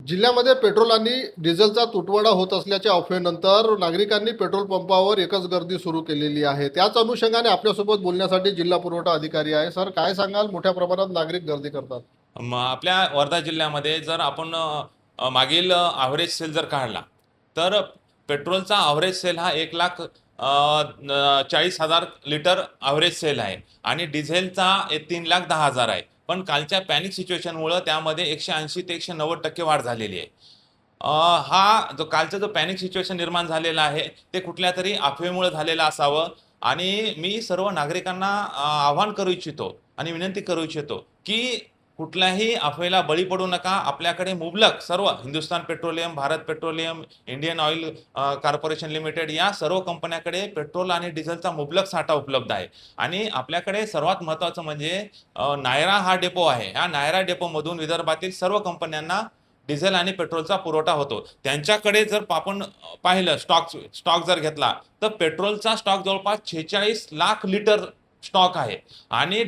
जिल्ह्यामध्ये पेट्रोल आणि डिझेलचा तुटवडा होत असल्याच्या अफवेनंतर नागरिकांनी पेट्रोल पंपावर एकच गर्दी सुरू केलेली आहे. त्याच अनुषंगाने आपल्यासोबत बोलण्यासाठी जिल्हा पुरवठा अधिकारी आहे. सर, काय सांगाल? मोठ्या प्रमाणात नागरिक गर्दी करतात. आपल्या वर्धा जिल्ह्यामध्ये जर आपण मागील ॲव्हरेज सेल जर काढला, तर पेट्रोलचा ॲव्हरेज सेल हा 1,40,000 लिटर ॲव्हरेज सेल आहे आणि डिझेलचा 3,10,000 आहे. पण कालच्या पॅनिक सिच्युएशनमुळं त्यामध्ये 180 ते 190% वाढ झालेली आहे. हा जो कालचा जो पॅनिक सिच्युएशन निर्माण झालेला आहे, ते कुठल्यातरी अफवेमुळे झालेलं असावं आणि मी सर्व नागरिकांना आवाहन करू इच्छितो आणि विनंती करू इच्छितो, की कुठल्याही अफवेला बळी पडू नका. आपल्याकडे मुबलक सर्व Hindustan petroleum, Bharat petroleum, Indian oil corporation limited या सर्व कंपन्याकडे पेट्रोल आणि डिझेलचा मुबलक साठा उपलब्ध आहे आणि आपल्याकडे सर्वात महत्त्वाचं म्हणजे नायरा हा डेपो आहे. या नायरा डेपोमधून विदर्भातील सर्व कंपन्यांना डिझेल आणि पेट्रोलचा पुरवठा होतो. त्यांच्याकडे जर आपण पाहिलं स्टॉक जर घेतला, तर पेट्रोलचा स्टॉक जवळपास 46 लाख लिटर स्टॉक आहे आणि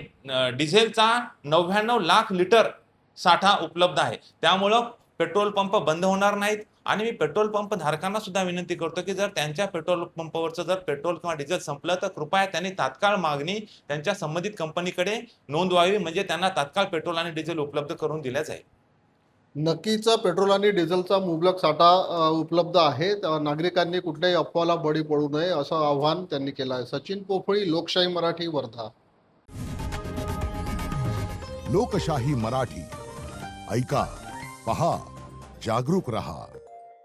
डिझेलचा 99 लाख लिटर साठा उपलब्ध आहे. त्यामुळं पेट्रोल पंप बंद होणार नाहीत आणि मी पेट्रोल पंप धारकांना सुद्धा विनंती करतो, की जर त्यांच्या पेट्रोल पंपावरचं जर पेट्रोल किंवा डिझेल संपलं, तर कृपया त्यांनी तात्काळ मागणी त्यांच्या संबंधित कंपनीकडे नोंदवावी, म्हणजे त्यांना तात्काळ पेट्रोल आणि डिझेल उपलब्ध करून दिल्या जाईल. नक्कीच पेट्रोल आणि डिझेलचा मुबलक साठा उपलब्ध आहे. नागरिकांनी कुठल्याही अफवाला बळी पडू नये असं आवाहन त्यांनी केलं आहे. सचिन पोफळी, लोकशाही मराठी, वर्धा. लोकशाही मराठी ऐका, पहा, जागरूक रहा.